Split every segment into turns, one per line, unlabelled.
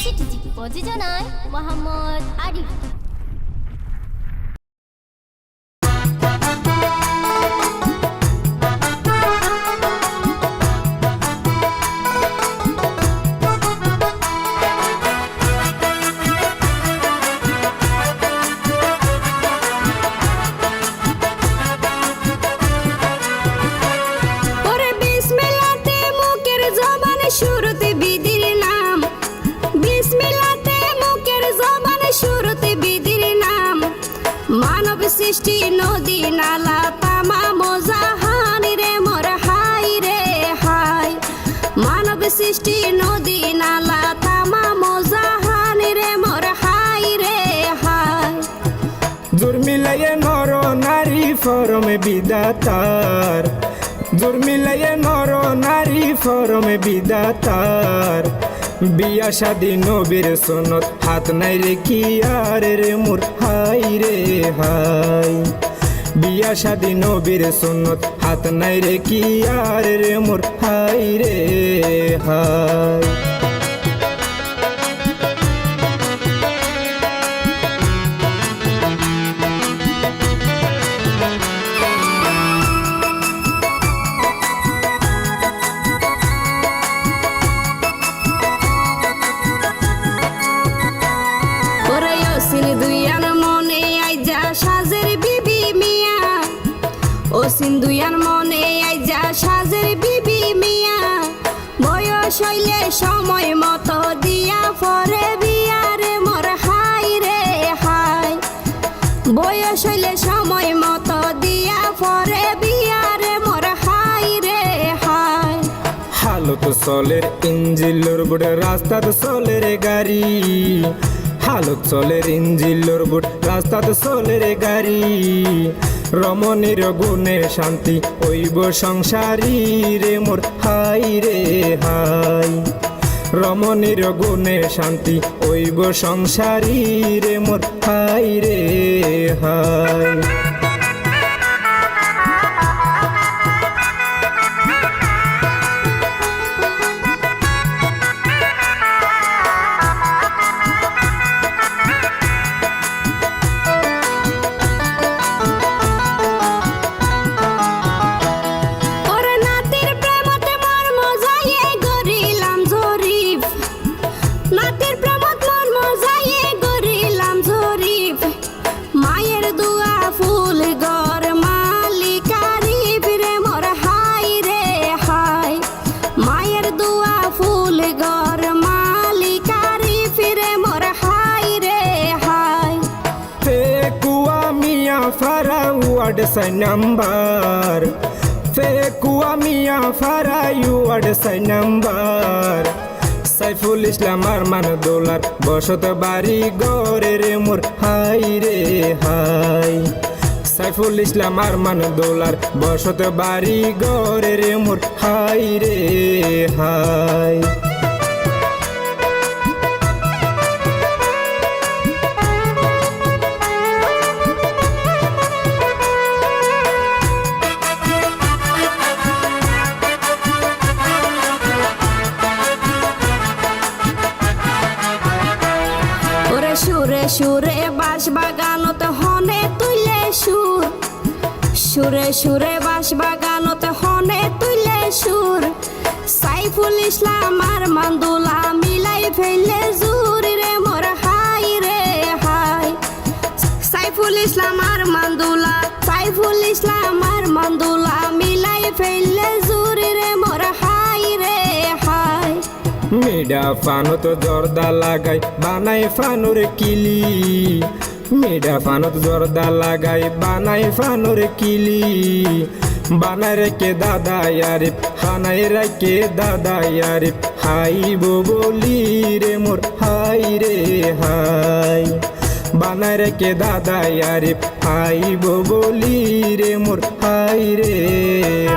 시티지 প্রযোজনায় মোহাম্মদ আরিফ।
শুরুতে বিধির নাম বিসমিল্লাতে মুখের জবানে শুরুতে বিধির নাম মানব সৃষ্টি নদী নালা তামাম জাহান রে মোর হাই রে হাই মানব সৃষ্টি নদী নালা তামাম জাহান রে মোর হাই রে হাই
জোর মিলাইয়ে নর নারী ফরমে বিদাতার জোর মিলাইয়ে নর নারী ফরমে বিদাতার বিয়া শাদি নবীর সুন্নত হাত নাই রে কি আর রে মোর হাই রে হাই বিয়া শাদি নবীর সুন্নত হাত নাই রে কি আর রে মোর হাই রে হাই
সিন্ধুয়ার মনে আইজা সাজের বিবি মিয়া বয়স হইলে সময় মতো দিয়া পরে বিয়ারে মোর হাই রে হাই বয়স হইলে সময় মতো দিয়া পরে বিয়ারে মোর হাই রে হাই
হালত চলের ইঞ্জিলোর বুড়ে রাস্তাত চলের গাড়ি হালত চলের ইঞ্জিলোর বুড় রাস্তাত চলের গাড়ি রমণীর গুণে শান্তি ওইব সংসারী রে মোর হাই রে হাই রমণীর গুণে শান্তি ওইব সংসারী রে মোর হাই রে high Ward say number Fekuwa miya fara you ward say number Saiful Islam Arman dollar বসত বাড়ি গরে রে মোর হাই রে হাই সাইফুল ইসলাম আরমান ডলার বসত বাড়ি গরে রে মোর হাই রে হাই
সুরে সুরে বাঁশ বাগানত হনে তুইলে সুর সুরে সুরে বাঁশ বাগানত হনে তুইলে সুর সাইফুল ইসলাম আর মান্দুলা মিলাই ফেললে জুর রে মোর হাই রে হাই সাইফুল ইসলাম আর মান্দুলা সাইফুল ইসলাম আর মান্দুলা মিলাই ফেললে জুর রে মোর হাই রে হাই
মেডা ফানত জর্দা লাগাই বানাই ফানুর কিলি মেডা ফানত জর্দা লাগাই বানাই ফানুর কিলি বানাই রেখে দাদা আরিফ খানাই রেখে দাদা আরিফ হাই বলি রে মোর হাই রে হাই বানাই রেখে দাদা আরিফ হাই বলি রে মোর হাই রে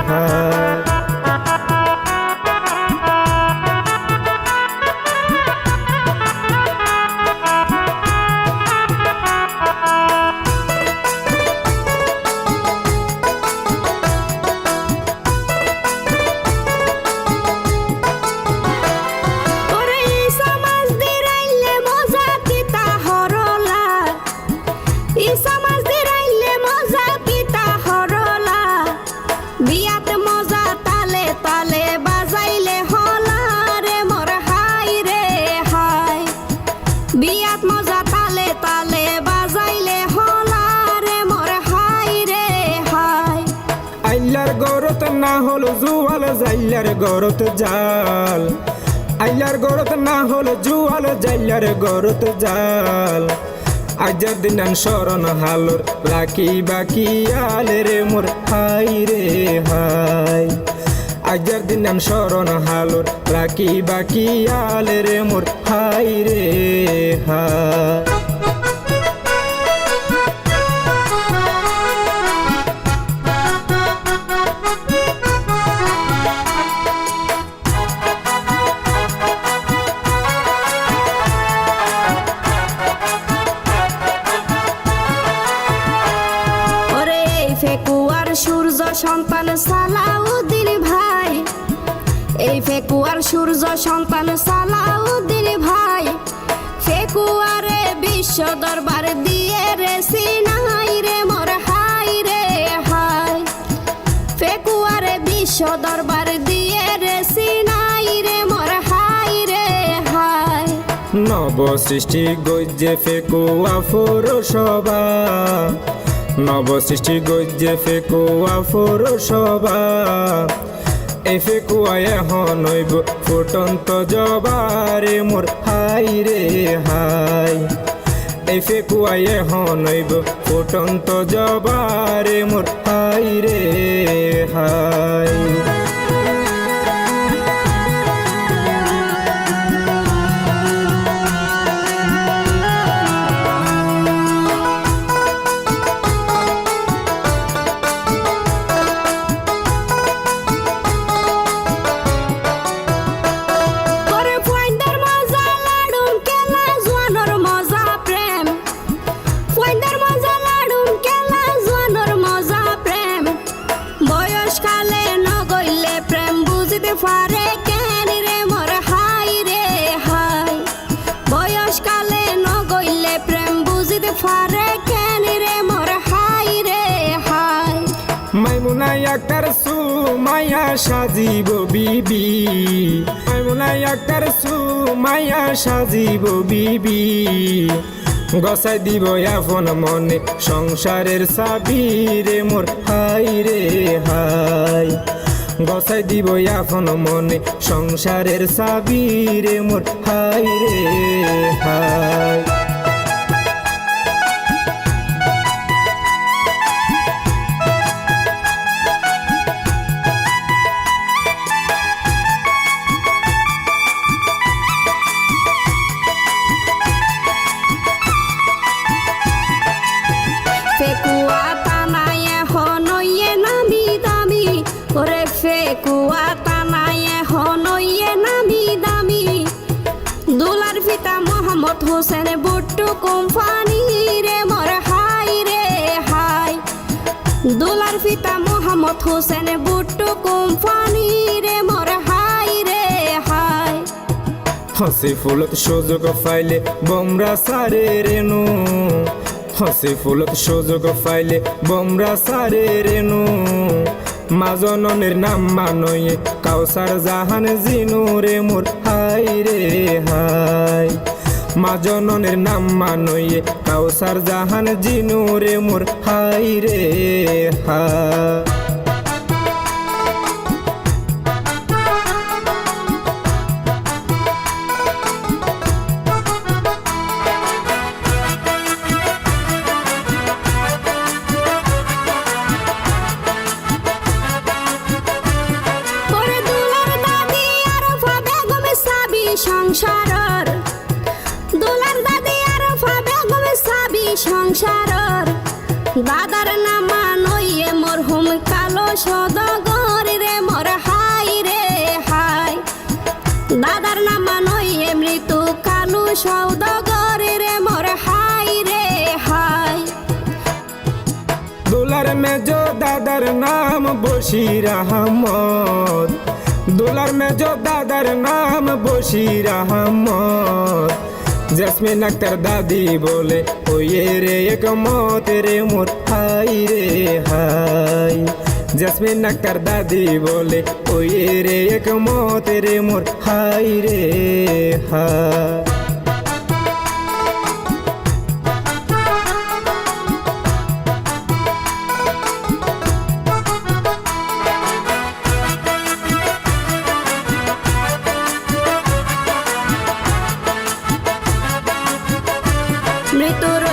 হাই হল জুয়াল জাইলার গরত জাল আইলার গরত না হল জুয়াল জাইলার গরত জাল আজার দিনান শরণ হালোর লাকি বাকি আলে রে মোর হাই রে হাই আজার দিনান শরণ হালোর লাকি বাকি আলে রে মোর হাই রে হাই
ফেকুয়ার সূর্য সন্তান সালাউদ্দিন ভাই এই ফেকুয়ার সূর্য সন্তান সালাউদ্দিন ভাই ফেকুয়ারে বিশ্ব দরবার দিয়ে রে সিনাই রে মোর হাই রে হাই ফেকুয়ারে বিশ্ব দরবার দিয়ে রে সিনাই রে মোর হাই রে হাই
নব সৃষ্টি গজ্জে ফেকুয়া পৌরসভা নব সৃষ্টি গজ্জে ফেকুয়া পৌরসভা এই ফেকুয়ায় হনইব ফুটন্ত জবারে মোর হাই রে হাই এই ফেকুয়ায় হনইব ফুটন্ত জবারে মোর হাই রে হাই
ফারে কেন রে মোর হাই রে হাই বয়সকালে নগইলে প্রেম বুঝিতে ফারে কেন রে মোর হাই রে হাই
মাইমুনা আক্তার সুমাইয়া সাজিব বিবি মাইমুনা আক্তার সুমাইয়া সাজিব বিবি গসাই দিব আপন মনে সংসারের চাবি রে মোর হাই রে হাই গসাই দিব আপন মনে সংসারের চাবি রে মোর হাই রে হাই
ফেকুয়া তানায় হনইয়ে নামি দামি ওরে ফেকুয়া তানায় হনইয়ে নামি দামি দুলার পিতা মোহাম্মদ হোসেন বুট্টু কোম্পানি রে মোর হাই রে হাই দুলার পিতা মোহাম্মদ হোসেন বুট্টু কোম্পানি রে মোর হাই রে হাই
হসে ফুলত সুযোগ পাইলে বোমরা সারে রেনু হসে ফুলত সুযোগ পাইলে বোমরা সারে রেনু মা জননের নাম মানয়ে কাউসার জাহান জিনু রে মোর হাই রে হাই মা জননের নাম মানয়ে কাউসার জাহান জিনু রে মোর হাই রে হাই
সংসারর দোলার দাদি আর বেগম সাবি সংসারর দাদার নামা নইয়ে মোর হুম কালো সদগর রে মোর হাই রে হাই দাদার নামা নইয়ে মৃত্যু কালু সৌদগর রে মোর হাই রে হাই
দোলার মেজো দাদার নাম বশির আহমদ দুলার মেজো দাদার নাম বশির আহমদ জেসমিন আক্তার দাদি বলে ওয়ে রে একমত রে মোর হাই রে হাই জেসমিন আক্তার দাদি বলে ওয়ে রে একমত রে মোর হাই রে হাই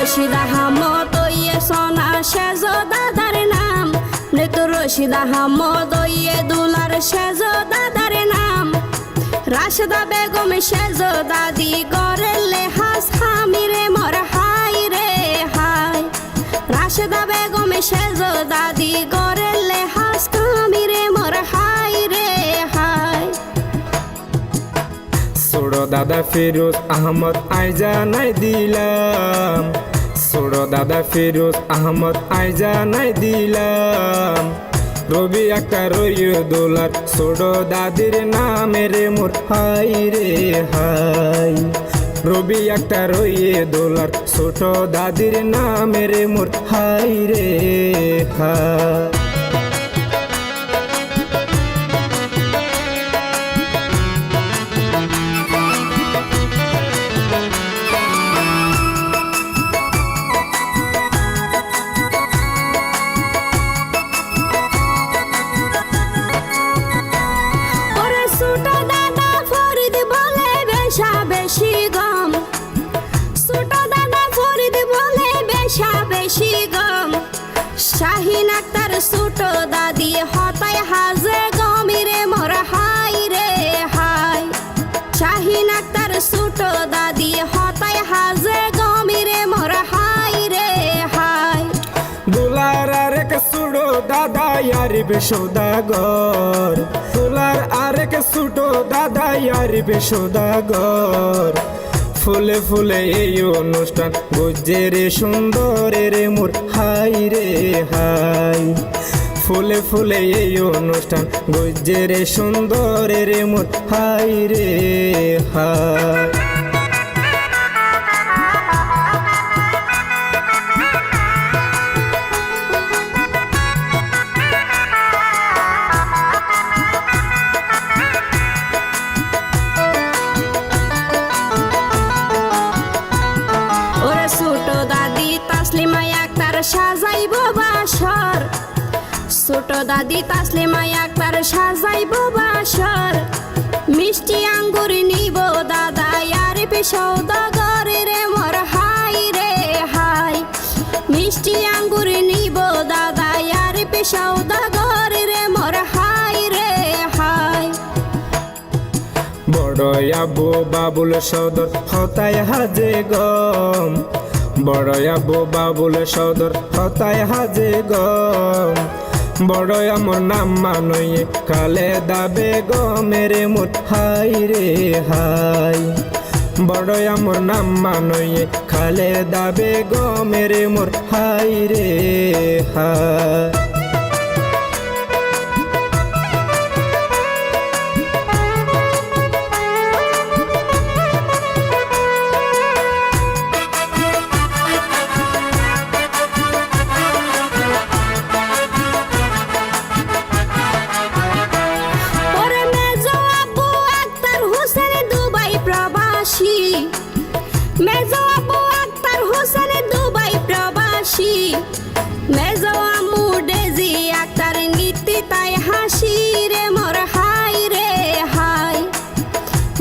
রশিদ আহমদ ওয়ে সোনা সেজ দাদার নাম মৃত রশিদ আহমদ ওয়ে দুলার সেজ দাদার নাম রাশেদা বেগম সেজ দাদি গরের লেহাস হামিরে মোর হাই রে হাই রাশেদা বেগম সেজ দাদি গরের লেহাস হামিরে মোর হাই রে হাই
ছোড়ো দাদা ফিরোজ আহমদ আইজা নাই দিলাম ছোড়ো দাদা ফিরোজ আহমদ আইজা নাই দিলাম রবি আক্তার দোলার ছোড়ো দাদির নামের মোর হাই রে হাই রবি আক্তার দোলার ছোট দাদির নামের মোর হাই রে হাই
শাহিন আক্তার ছোট দাদি হতায় হাজে গমিরে মোর হাই রে হাই শাহিন আক্তার ছোট দাদি হতায় হাজে গমিরে মোর হাই রে হাই
দুলার আরেক সুড়ো দাদা ইয়ারিবে সৌদাগর দুলার আরেক সুড়ো দাদা ইয়ারিবে সৌদাগর ফুলে ফুলে এই অনুষ্ঠান বুঝে রে সুন্দর রে মোর হাই রে হাই ফুলে ফুলে এই অনুষ্ঠান বুঝে রে সুন্দর রে মোর হাই রে হাই
সাজাইব বাসর ছোট দাদি তাসলিমা আক্তার সাজাইব বাসর মিষ্টি আঙ্গুর নিব দাদা ইয়ার সৌদাগর রে মোর হাই রে হাই মিষ্টি আঙ্গুর নিব দাদা ইয়ার সৌদাগর রে মোর হাই রে হাই
বড় আবু বাবুল সদর হতায় হাজে গম বড় আবু বাবুল সদর হতায় হাজে গম বড় আমার নাম মানয়ে কালে দাবে গমেরে মোর হাই রে হাই বড় আমার নাম মানয়ে খালে দাবে গমেরে মোর হাই রে হাই
মেজো আবু আক্তার হোসেন দুবাই প্রবাসী মেজো আমু ডেজি আক্তার নীতি তাই হাসি রে মোর হাই রে হাই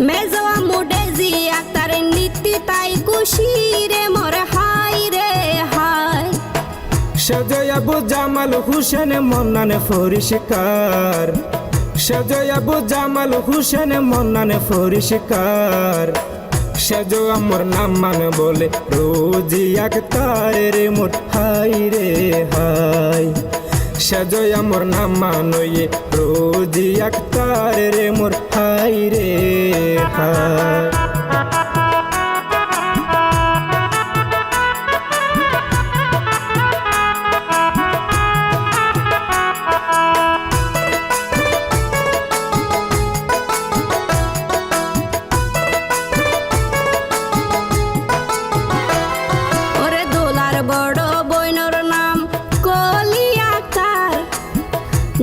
মেজো আমু ডেজি আক্তার নীতি তাই খুশি রে মোর হাই রে হাই
সজয় আবু জামাল হুসেন মন্নানে ফরিশকার সজয় আবু জামাল হুসেন মন্নানে ফরিশকার সেজো আমার নাম মান বলে রোজি আক্তার রে মোর হাই রে হাই সেজো আমার নাম মানয়ে রোজি আক্তার রে মোর হাই রে হাই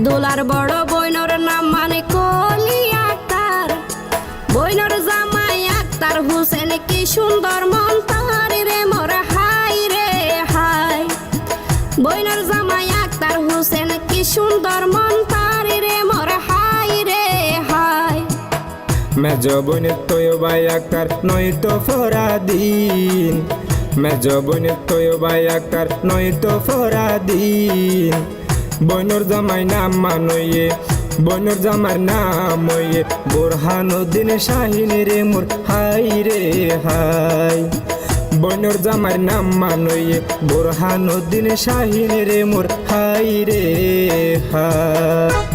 দোলার বড় বইনর নাম মানে কলি আক্তার বইনর জামাই আক্তার হোসেন কি সুন্দর মন তার রে মোর হাই রে হাই বইনর জামাই আক্তার হোসেন কি সুন্দর মন তার রে মোর হাই রে হাই
মেজ বোন তৈবাই আক্তার নয়তো ফরাদিন মেজ বইনের তৈয় ভাই আক্তার নয়তো ফরাদিন বইনর জামাই নাম মানয়ে বইনর জামার নাম হইয়ে বোরহানুদ্দিন শাহিন রে মোর হাই রে হাই বইনর জামার নাম মানয়ে বোরহানুদ্দিন শাহিন রে মোর হাই রে হাই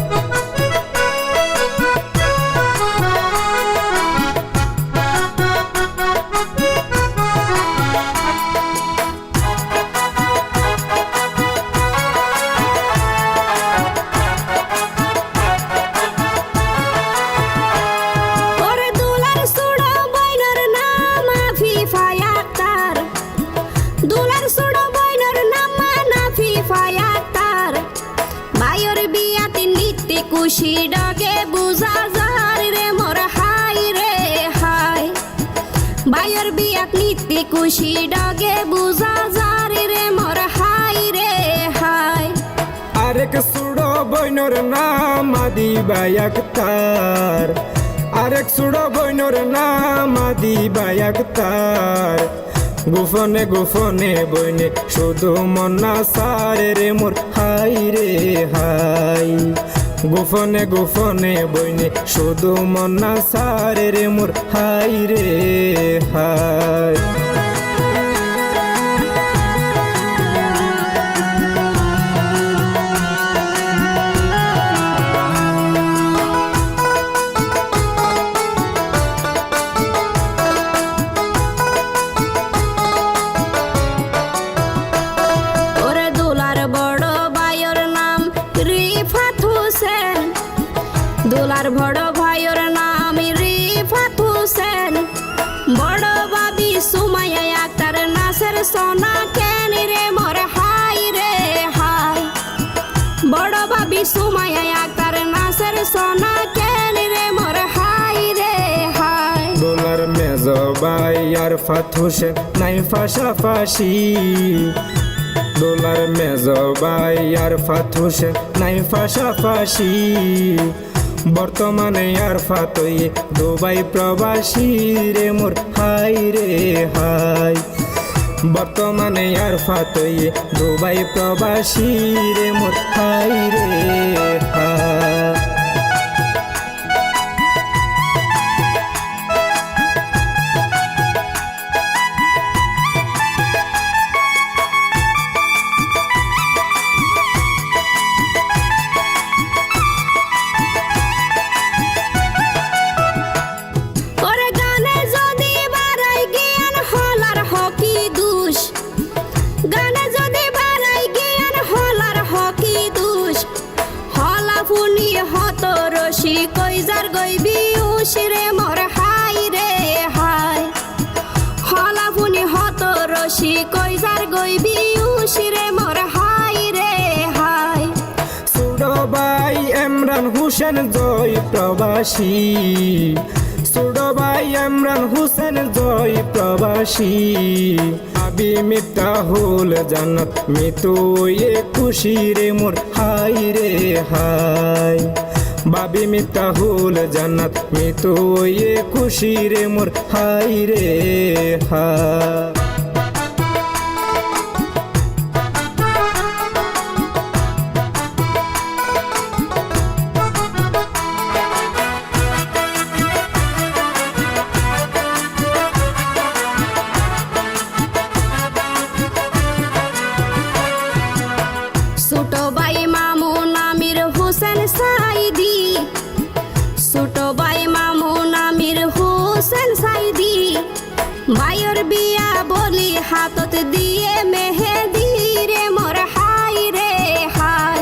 খুশি ডগে বুঝা যার রে মোর হাই রে হাই বাইর বিয়াত নিত্যি খুশি ডগে বুঝা যার রে মোর হাই রে হাই
আরেক সুড়ো বইনর নাম আদি ভাই আক্তার আরেক সুড়ো বইনর নাম আদি ভাই আক্তার গোপনে গোপনে বইনে শুধু মন্না সারে রে মোর হাই রে হাই গোপনে গোপনে বইনে শুধু মন্না সারে রে মোর হাই রে হাই
দোলার বড় ভাইয়ের নাম রিফাত হোসেন বড় বাবি সুমাইয়া আক্তার নাসের সোনা কেন রে মোর হাই রে হাই বড় বাবি সুমাইয়া আক্তার নাসের সোনা কেন রে মোর হাই রে হাই
দোলার মেজ ভাই আরফাত হোসেন নাই পাশাপাশি দোলার মেজ ভাই আরফাত হোসেন নাই পাশাপাশি বর্তমানে আরফাত হইয়ে দুবাই প্রবাসী রে মোর হাই রে হাই বর্তমানে আরফাত হইয়ে দুবাই প্রবাসী রে মোর হাই রে হাই
কইজার গইবি উশিরে মোর হাই রে হাই হলাফুনি হত রশি কইজার গইবি উশিরে মোর হাই রে হাই
সুড়ো ভাই ইমরান হোসেন জয় প্রবাসী সুড়ো ভাই ইমরান হোসেন জয় প্রবাসী আবি মিফতাহুল জান্নাত মিতু এ খুশি রে মোর হাই রে হাই বাবি মিফতাহুল জান্নাত মিতু এ খুশি রে মোর হাই রে হাই
ছোটো ভাই মামুন আমির হোসেন সাইদি ছোটো ভাই মামুন আমির হোসেন সাইদি ভাইয়ের বিয়া বলি হাতত দিয়ে মেহেদি রে মোর হাই রে হাই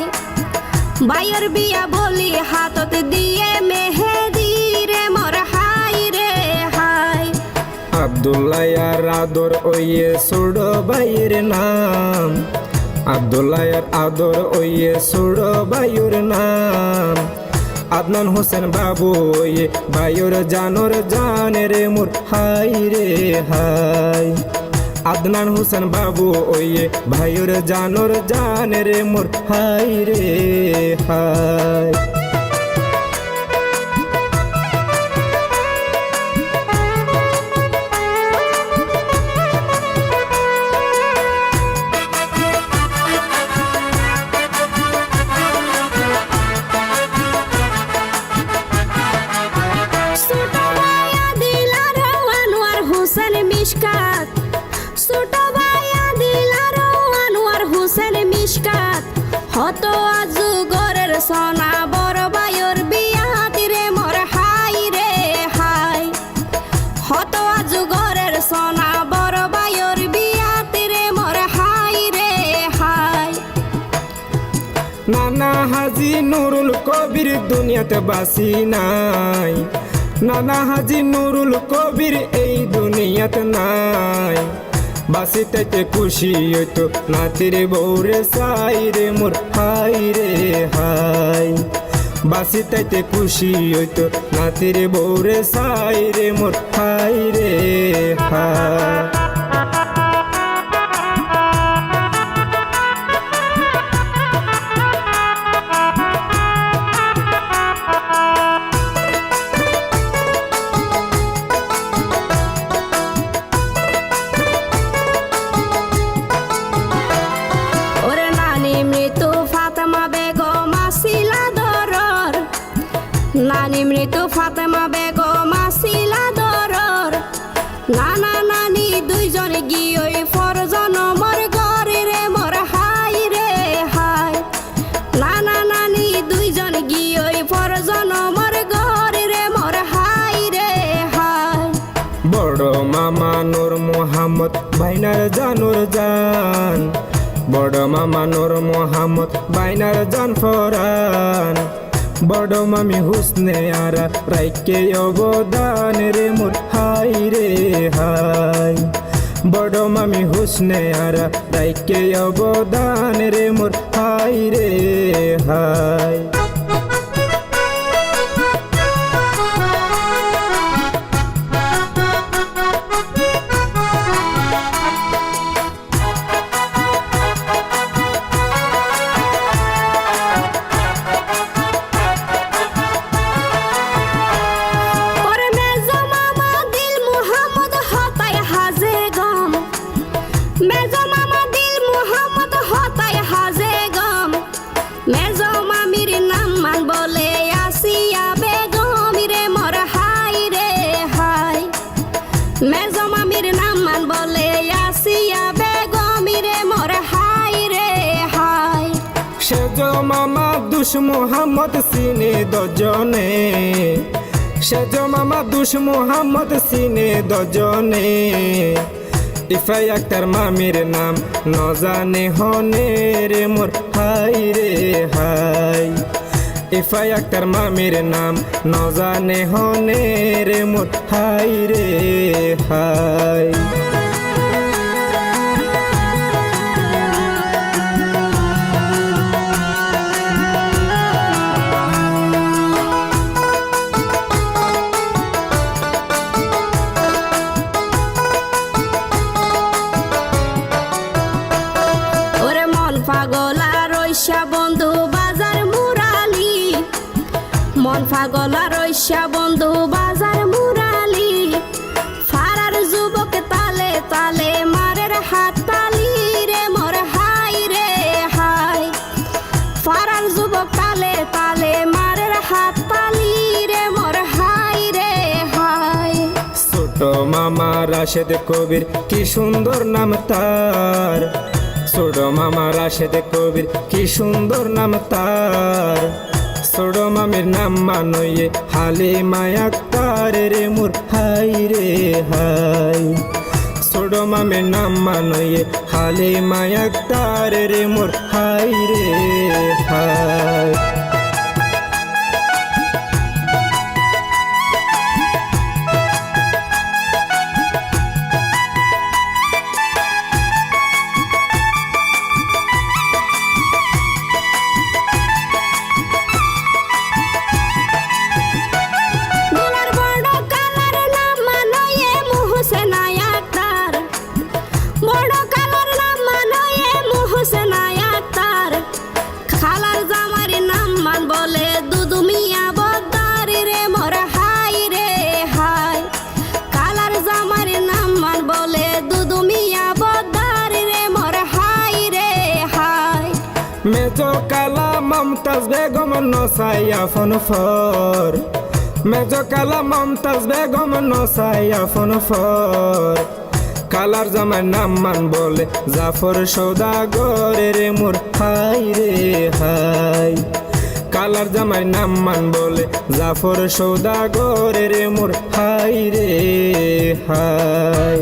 ভাইয়ের বিয়া বলি হাতত দিয়ে মেহেদি রে মোর হাই রে হাই
আব্দুল্লাহ আর আদর ওয়ে ছোড়ো ভাইয়ের নাম আব্দুল্লাহ আর আদর ওয়ে ছোড়ো ভাইয়ের নাম আদনান হোসেন বাবু ওয়ে ভাইয়ের জানোর জানে রে মোর হাই রে হাই আদনান হোসেন বাবু ওয়ে ভাইয়ের জানোর জানে রে মোর হাই রে হাই
মিশকাত ছোট ভাই আদিল আর আনোয়ার হোসেন মিশকাত হত আজু গরের সোনা বড় ভাইয়ের বিয়াতি রে মোর হাই রে হাই হত আজু গরের সোনা বড় ভাইয়ের বিয়াতি রে মোর হাই রে হাই
নানা হাজি নুরুল কবির দুনিয়াতে বাসি নাই নানা হাজি নুরুল কবির এই দুনিয়াতে নাই বাসিতে খুশি হইতো নাতির বৌরে সাই রে মোর হাই রে হাই বাসিতে খুশি হইতো নাতির বৌরে সাই রে মোর হাই রে হাই
নানি মৃত্যু ফাতেমা বেগম আসিলা দরর নানা নানি দুইজন গিয়ে ফরজন মোর ঘরে রে মোর হাই রে হাই নানা নানি দুইজন গিয়ে ফরজন মোর ঘরে রে মোর হাই রে হাই
বড় মামা নূর মোহাম্মদ বাইনার জানুর জান বড় মামা নূর মোহাম্মদ বাইনার জান ফরান বড় মামি হুসনে আরা রাইকে অবদান রে মোর হাই রে হাই বড় মামি হুসনে আরা রাইকে অবদান রে মোর হাই রে হাই
মেজো মামির নাম মান বলে আসিয়া বেগম রে মোর হাই রে হাই মেজো মামির নাম মান বলে আসিয়া বেগম রে মোর হাই রে হাই
সেজ মামা দুষ মোহাম্মদ সিনে দজনে সেজ মামা দুষ মোহাম্মদ সিনে দজনে ইফাই আক্তার মামির নাম ন জানে হনে রে মোর হাই রে হাই ইফাই আক্তার মামির নাম ন জানে হনে রে মোর হাই রে হাই
পাগলা রইসা বন্ধু বাজার মুরালি মন পাগলা রইসা বন্ধু বাজার মুরালি ফারার যুবক তালে তালে মারের হাত তালি রে মোর হাই রে হাই ফারার যুবক তালে তালে মারের হাত তালি রে মোর হাই রে হাই
ছোট মামা রাশেদ কবির কি সুন্দর নাম তার ছোট মামা রাশেদ কবির কি সুন্দর নাম তার ছোট মামির নাম মানয়ে হালিমা আক্তার রে মোর হাই রে হাই ছোট মামির নাম মানয়ে হালিমা আক্তার রে মোর হাই রে হাই মেজো কালা মমতাজ বেগম নসাইয়া ফোন ফর মেজো কালা মমতাজ বেগম নসাইয়া ফোন ফর কালার জামাই নাম মান বলে জাফর সৌদাগরের মোর হাই রে হাই কালার জামাই নাম মান বলে জাফর সৌদাগরের মোর হাই রে হাই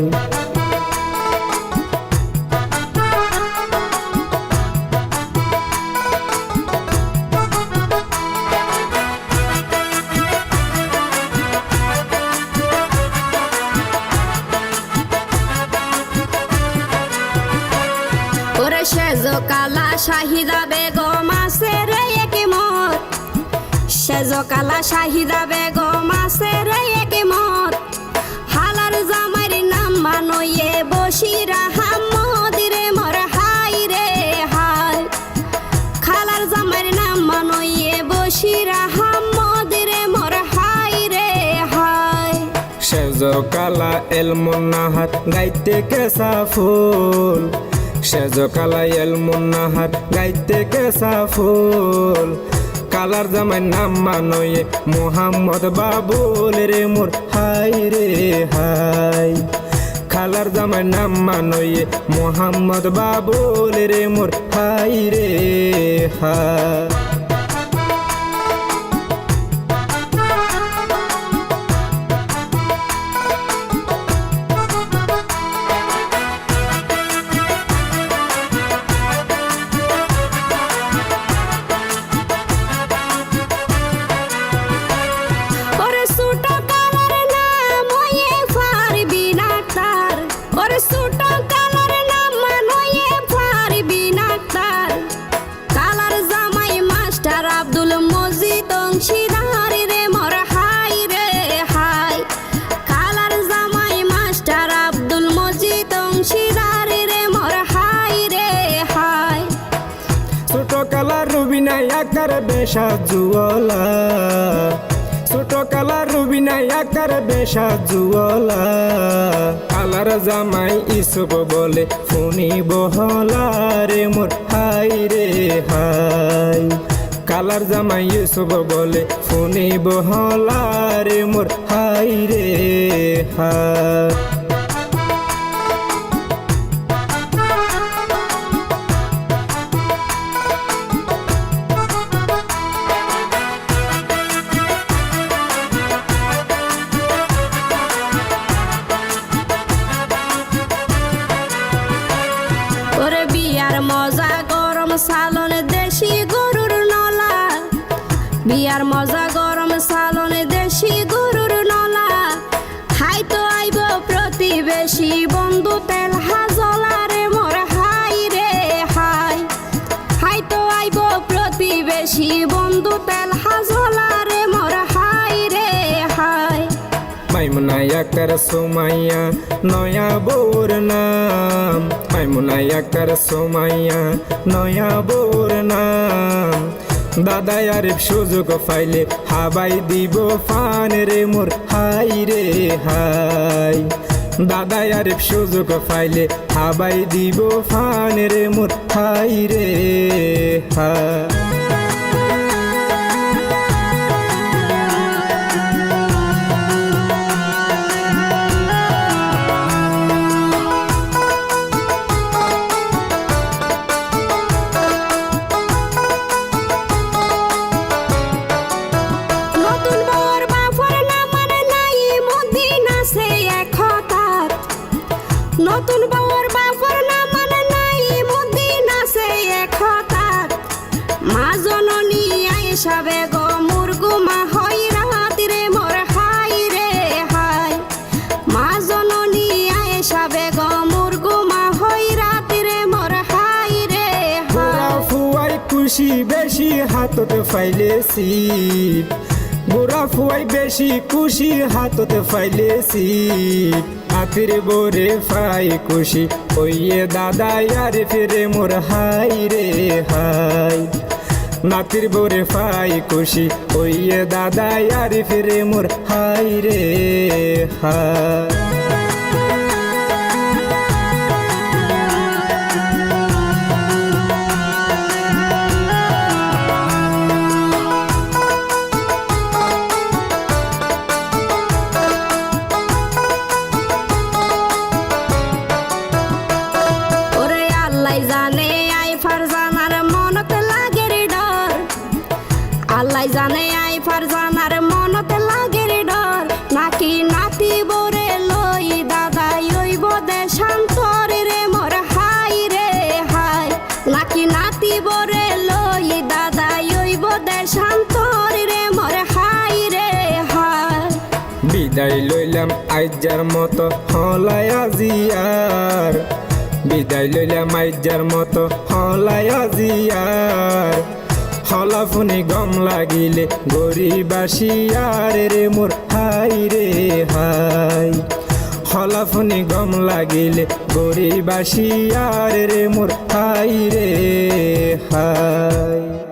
ওরে সেজো কালা শাহিদা বেগম আছে রে একে মত সেজো কালা শাহিদা বেগম আছে রে একে মত হালার জামাইর নাম মানইয়ে বসির আহমদ রে মোর হাই রে হাই খালার জামাইর নাম মানইয়ে বসির আহমদ রে মোর হাই রে হাই
সেজো কালা এলমুন্নাহার গাইতে কেসা ফুল সেজো কালা এলমুন্নাহার গাইতে কেসা ফুল কালার জামাই নাম মানয়ে মোহাম্মদ বাবুল রে মোর হাই রে হাই খালার জামাই নাম মানয়ে মোহাম্মদ বাবুল রে মোর হাই রে হাই আকার বেশা জুওলা ছোট কালা রুবিনা আকার বেশা জুওলা কালার জামাই ইসুপ বলে ফোনি বহলা রে মোর হাই রে হাই কালার জামাই ইসুপ বলে ফোনি বহলা রে মোর হাই রে হাই
সালনে দেশি গরুর নলা বিয়ার মজা গরম সালনে দেশি গরুর নলা হাই তো আইব প্রতিবেশী বন্ধু তেল হাজলা রে মোর হাই রে হাই হাই তো আইব প্রতিবেশী বন্ধু তেল হাজলা রে মোর হাই রে হাই
মাইমুনা আকার সোমাইয়া নয়া বোর নাম মাইমুনা আকার সোমাইয়া নয়া বোর নাম দাদা আরিফ সুযোগ পাইলে হাবাই দিব ফান রে মোর হাই রে হাই দাদা আরিফ সুযোগ পাইলে হাবাই দিব ফান রে মোর হাই রে হাই
নতুন বউর বাপর না মানে নাই মুদিন আছে একতার মা জননী আয়েশা বেগম মুরগুমা হই রাত রে মোর হাই রে হাই মা জননী আয়েশা বেগম মুরগুমা হই রাত রে মোর হাই রে হাই
ফুয়াই খুশি বেশি হাততে ফাইলেছি গোরা ফুয়াই বেশি খুশি হাততে ফাইলেছি আতির বোরে ফাই খুশি ওইয়ে দাদা আর ফিরে মোর হাই রে হাই নাতির বোরে ফাই খুশি ওইয়ে দাদা আর ফিরে মোর হাই রে হাই
শান্তর রে মোর হাই রে হাই।
বিদায় লইলাম আইজার মতো হলাই আজিয়ার, বিদায় লইলাম আইজার মতো হলাই আজিয়ার। হলাফুনি গম লাগিলে গরিবাসিয়ার রে মোর হাই রে হাই। হলাফুনি গম লাগিলে গরিবাসিয়ার রে মোর হাই রে হাই।